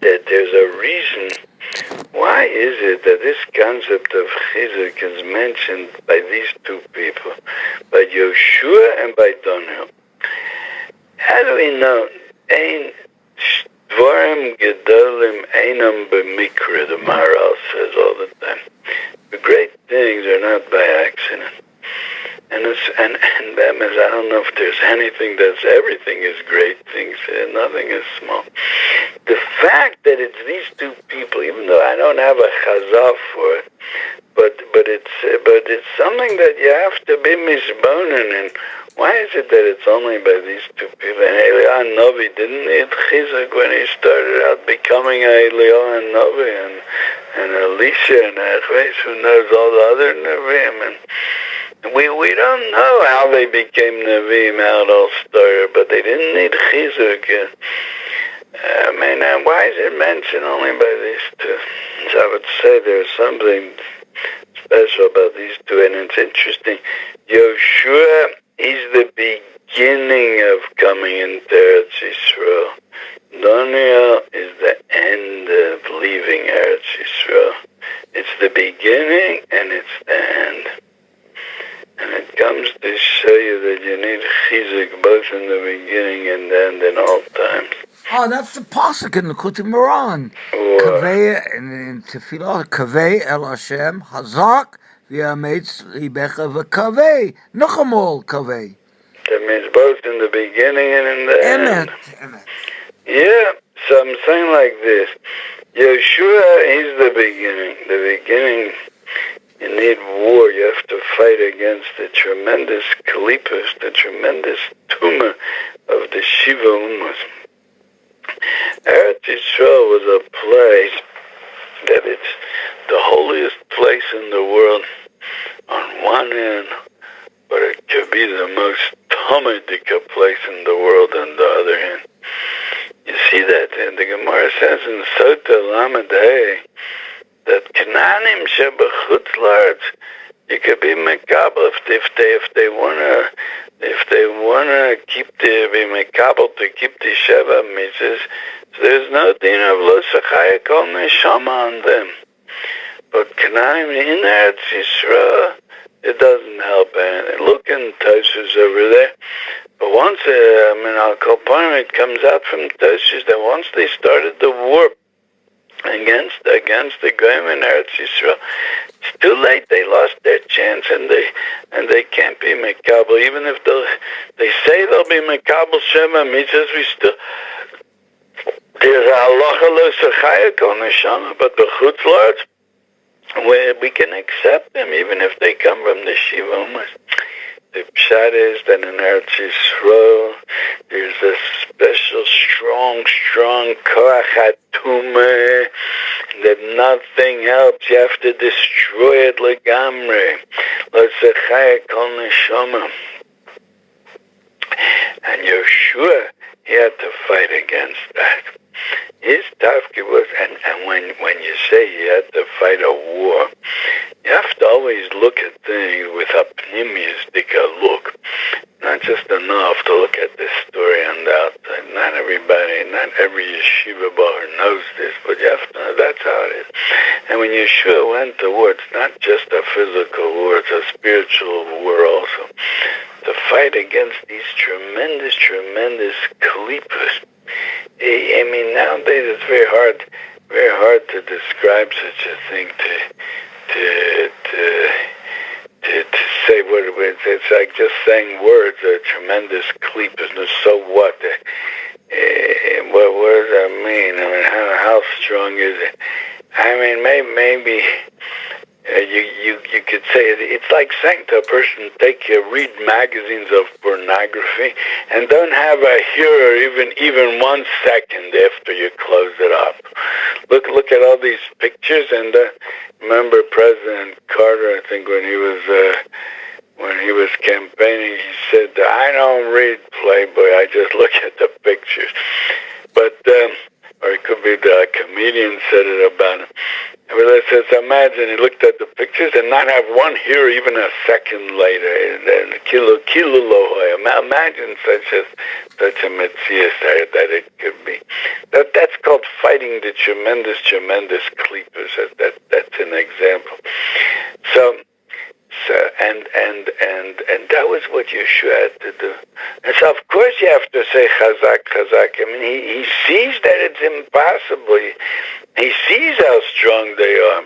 that there's a reason. Why is it that this concept of חיזוק is mentioned by these two people, by Yehoshea and by Daniel? How do we know? Ein dvarim gedolim einam b'mikra, the Maharal says all the time. The great things are not by accident. And that means I don't know if there's anything everything is great things, nothing is small. The fact that it's these two people, even though I don't have a chazal for it, but it's something that you have to be mishbonen. And why is it that it's only by these two people? And Eliyahu Novi didn't need חיזוק when he started out becoming Eliyahu Novi, and Elisha and Achves, who knows all the other Nevi'im. And we don't know how they became Nevi'im, how it all started, but they didn't need חיזוק. Why is it mentioned only by these two? So I would say there's something special about these two, and it's interesting. Yehoshua is the beginning of coming into Eretz Yisrael. Daniel is the end of leaving Eretz Yisrael. It's the beginning and it's the end. And it comes to show you that you need חיזוק both in the beginning and the end in all times. Oh, that's the pasuk in the Kutim Moran. Kaveh in Tefillah, Kaveh El Hashem Hazak v'yametz libecha v'kaveh Nachamol Kaveh. That means both in the beginning and in the end. Emet. Yeah, so I'm saying like this. Yehoshua is the beginning. The beginning, you need war. You have to fight against the tremendous klipos, the tremendous tumor of the Shiva Umas. Eretz Yisrael was a place that it's the holiest place in the world on one end, but it could be the most Talmudic place in the world on the other hand. You see that, and the Gemara says in Sota Lamed Hey that Canaanim shebechutz la'aretz, you could be mekabel if they wanna keep be mekabel to keep the Sheva mitzvahs. So there's no din of lo sechaya kol neshama on them. But Canaanim in Eretz Yisrael, it doesn't help anything. Look in Tosfos over there. But once, Al Kolpanim, it comes out from Tosfos that once they started the war against the Goyim in Eretz Yisrael, it's too late. They lost their chance, and they can't be mekabel. Even if they say they'll be mekabel Shema mitzvahs, we still there's a halacha lo sechaya kol neshama, but the chutz la'aretz, where we can accept them even if they come from the Shiva Umas. The pshat is that in Eretz Yisrael there's a special strong koach hatumah that nothing helps. You have to destroy it legamre. Lo sechaya kol neshama. And Yehoshua, he had to fight against that. His tafkid was, and when you say he had to fight a war, you have to always look at things with a pneumistic look. Not just enough to look at this story on the outside. Not every yeshiva bar knows this, but you have to know that's how it is. And when Yeshua went to war, it's not just a physical war, it's a spiritual war also. To fight against these tremendous klipos. I mean, nowadays it's very hard to describe such a thing, to say what it is. It's like just saying words, a tremendous klipos. So what? What does that mean? I mean, how strong is it? I mean, maybe you could say it's like saying to a person, read magazines of pornography and don't have a hearer even 1 second after you close it up. Look at all these pictures, and remember President Carter, I think when he was campaigning, he said, I don't read Playboy, I just look at the pictures. But or it could be the comedian said it about him. But it says, imagine he looked at the pictures and not have one here even a second later. Kilo lohoy. Imagine such a metzias that it could be. That's called fight fighting the tremendous klippos. That's an example. So that was what Yeshua had to do. And so of course you have to say chazak. I mean, he sees that it's impossible. He sees how strong they are.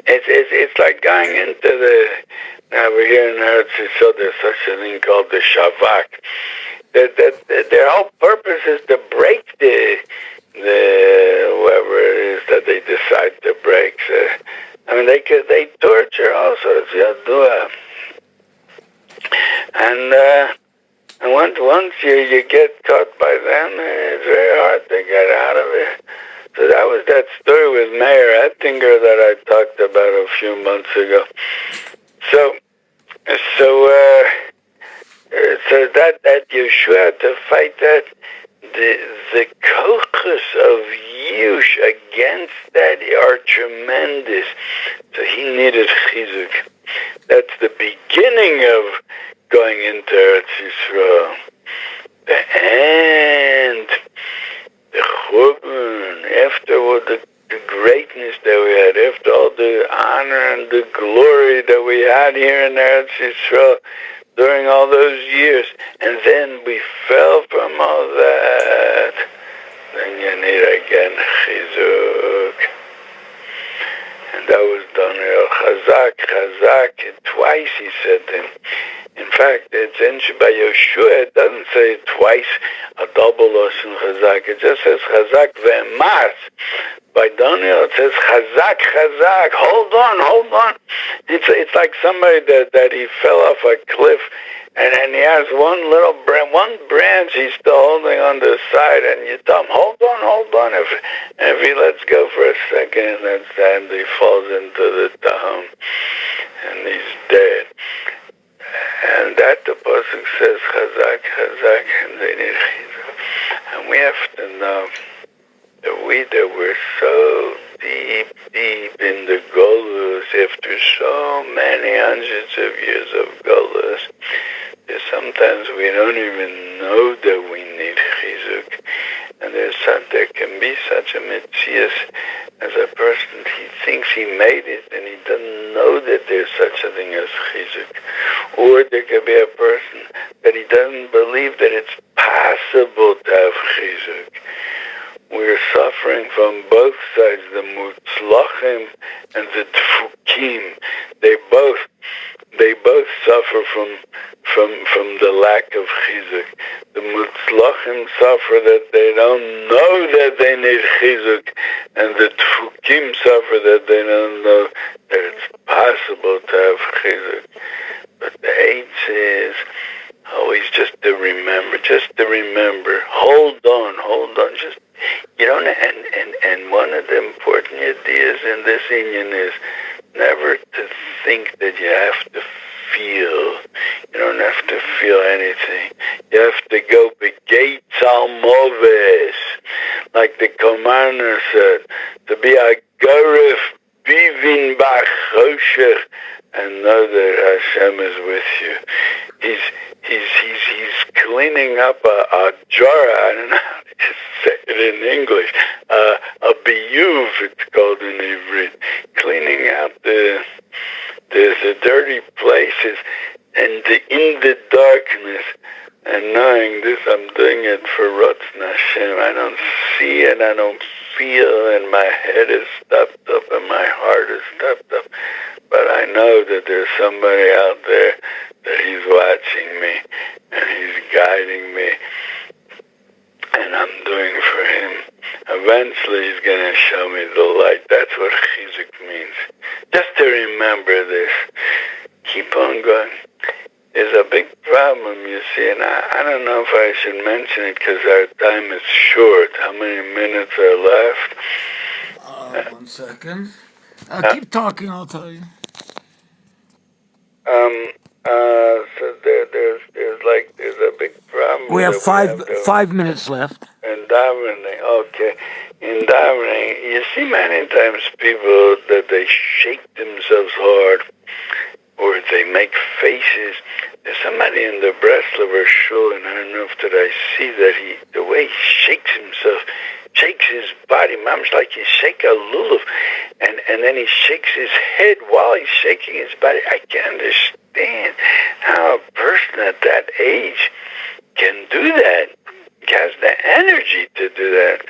It's like going into the, now we're here in Eretz Yisrael, there's such a thing called the shavak. Their whole purpose is to break the whoever it is that they decide to break. So, I mean, they torture also, it's yadua. And once you get caught by them, it's very hard to get out of it. So that was that story with Meir Ettinger that I talked about a few months ago. So that Yeshua had to fight that, the kochos of Yush against that are tremendous. So he needed Chizuk. That's the beginning of going into Eretz Yisrael. The end, the churban, after all the greatness that we had, after all the honor and the glory that we had here in Eretz Yisrael during all those years, and then we fell from all that, then you need again Chizuk. And that was Daniel Chazak, twice he said to him. In fact, it's in by Yeshua, it doesn't say twice a double Lashon Chazak. It just says Chazak ve'emas. By Daniel, it says Chazak. Hold on. It's like somebody that he fell off a cliff, and he has one branch he's still holding on the side, and you tell him, hold on. If he lets go for a second, and he falls into the town, and he's dead. And that the pasuk says Chazak, and they need Chizuk. And we have to know that we're so deep in the Golus, after so many hundreds of years of Golus, that sometimes we don't even know that we need Chizuk. And there can be such a metzias as a person, he thinks he made it, and he doesn't know that there's such a thing as Chizuk. Or there could be a person that he doesn't believe that it's possible to have Chizuk. We're suffering from both sides, the mutzlachim and the tfukim. They both suffer from the lack of chizuk. The mutzlachim suffer that they don't know that they need chizuk, and the tfukim suffer that they don't know that it's possible to have chizuk. But the eighth is always just to remember. Hold on. Just, you don't, and one of the important ideas in this union is never to think that you have to feel. You don't have to feel anything. You have to go begate salmoves, like the commander said, to be a garif bivin b'choshech, and know that Hashem is with you. He's cleaning up a jar. I don't know how to say it in English. A biyuv, it's called in Ivrit. Cleaning out the dirty places, and in the darkness, and knowing this, I'm doing it for Ratzon Hashem. I don't see it, I don't feel, and my head is stopped up, and my heart is stopped up. But I know that there's somebody out there that he's watching me, and he's guiding me, and I'm doing for him. Eventually he's going to show me the light. That's what Chizuk means. Just to remember this. Keep on going. There's a big problem, you see, and I don't know if I should mention it because our time is short. How many minutes are left? 1 second. Keep talking, I'll tell you. So there's a big problem. We have 5 minutes left. In davening, okay. In davening, you see many times people that they shake themselves hard, or they make faces. There's somebody in the Breslover shul, and I don't know if that I see that the way he shakes himself, body, mamish like you shake a lulav, and then he shakes his head while he's shaking his body. I can't understand how a person at that age can do that, has the energy to do that.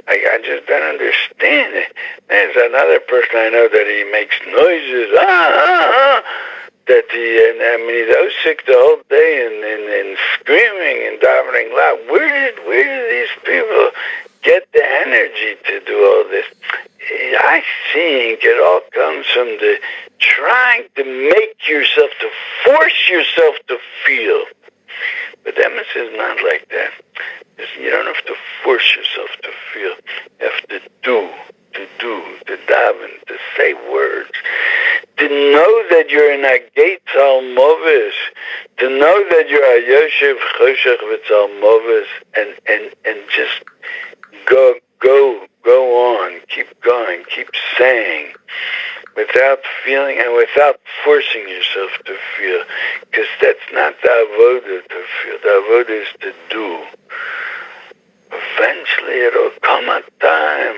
I just don't understand it. There's another person I know that he makes noises, that he's sick the whole day and screaming and davening loud. Where did these people get the energy to do all this? I think it all comes from the trying to make yourself, to force yourself to feel. But Emes is not like that. You don't have to force yourself to feel. You have to do, to daven, to say words, to know that you're in a gate Movis, to know that you're a Yoshev Choshech v'Tzal Movis, and just go on, keep going, keep saying, without feeling and without forcing yourself to feel, because that's not the avodah to feel. The avodah is to do. Eventually it'll come a time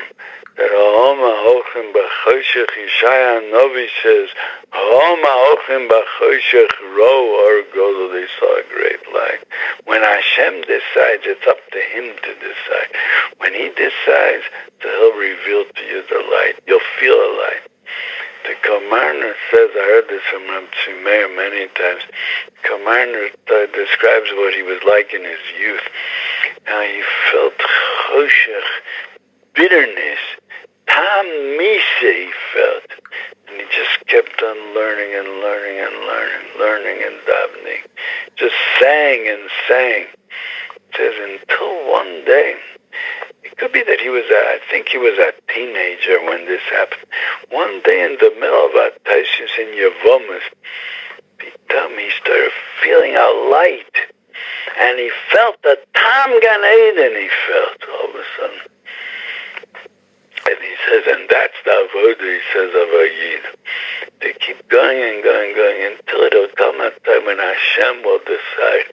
that Ha'oma Hochim B'Choshech, Yeshaya Novi says, Ha'oma Hochim B'Choshech Ro Or Godol, they saw a great light. When Hashem decides, it's up to Him to decide. When He decides, so He'll reveal to you the light. You'll feel a light. The Komarner says, I heard this from Reb Meir many times, Komarner describes what he was like in his youth. How he felt choshech, bitterness, tam mise he felt. And he just kept on learning and davening. Just sang and sang. It says, until one day, it could be that I think he was a teenager when this happened. One day in the middle of a Taisus in Yevomis, he started feeling a light. And he felt a Tam Gan Eden, he felt all of a sudden. And he says, and that's the avodah, he says, of a Yid. To keep going until it'll come a time when Hashem will decide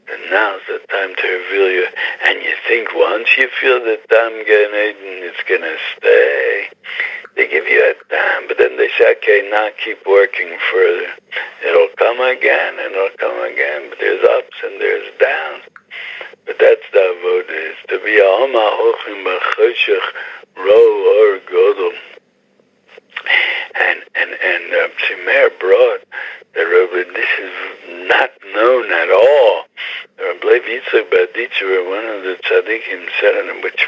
that now's the time to reveal you. And you think once you feel the Tam Gan Eden, it's going to stay. They give you a time, but then they say, okay, now keep working further. It'll come again, but there's ups and there's downs. But that's the avodah, is to be a Homa Hochim B'Choshech Ro Or Godol. And Meir brought that this is not known at all. Rabbi Yitzchak Baditcher, one of the tzaddikim, said in him, which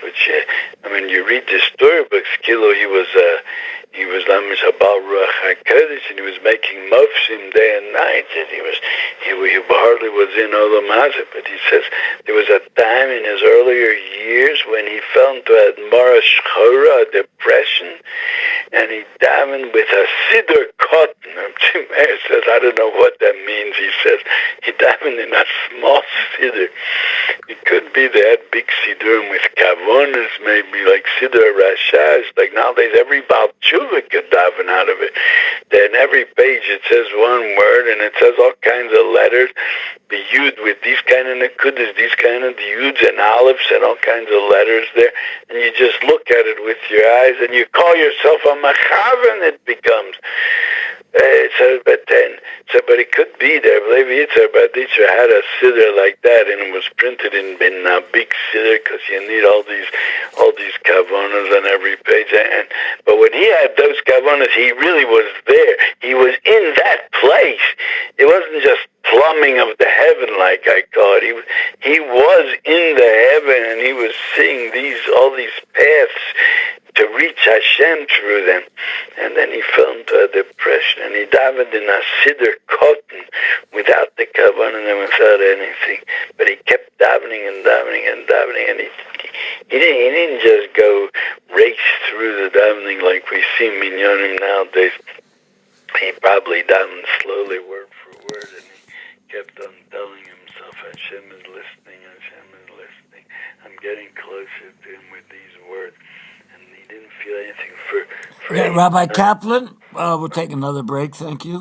you read the storybooks, Kilo, he was Lamish Habal Ruach HaKodesh, and he was making mofsim day and night, and he hardly was in Olam Hazeh, but he says there was a time in his earlier years when he fell into a Mara Shchora, a depression, and he davened with a siddur cotton. Meir says, I don't know what that means. He says he davened in a small siddur. It could be they had big siddurim with kavonas, maybe like siddur rashash. Like nowadays, every Baal Tshuva could daven out of it. Then every page it says one word, and it says all kinds of letters. The yud with these kind of nekudas, these kind of yuds and olives and all kinds of letters there, and you just look at it with your eyes, and you call yourself a machavan. It becomes. But it could be there. Levi Yitzhak Baditcher had a siddur like that, and it was printed in a big siddur because you need all these kavonas on every page. But when he had those kavonas, he really was there. He was in that place. It wasn't just plumbing of the heaven, like I call it. He was in the heaven, and he was seeing all these paths to reach Hashem through them. And then he fell into a depression, and he davened in a siddur cotton without the kavanah and without anything. But he kept davening, and he didn't just go race through the davening like we see minyanim nowadays. He probably davened slowly, word for word, and he kept on telling himself, Hashem is listening, I'm getting closer to him with these words. Didn't feel anything for Okay, Rabbi Kaplan, we'll take another break. Thank you.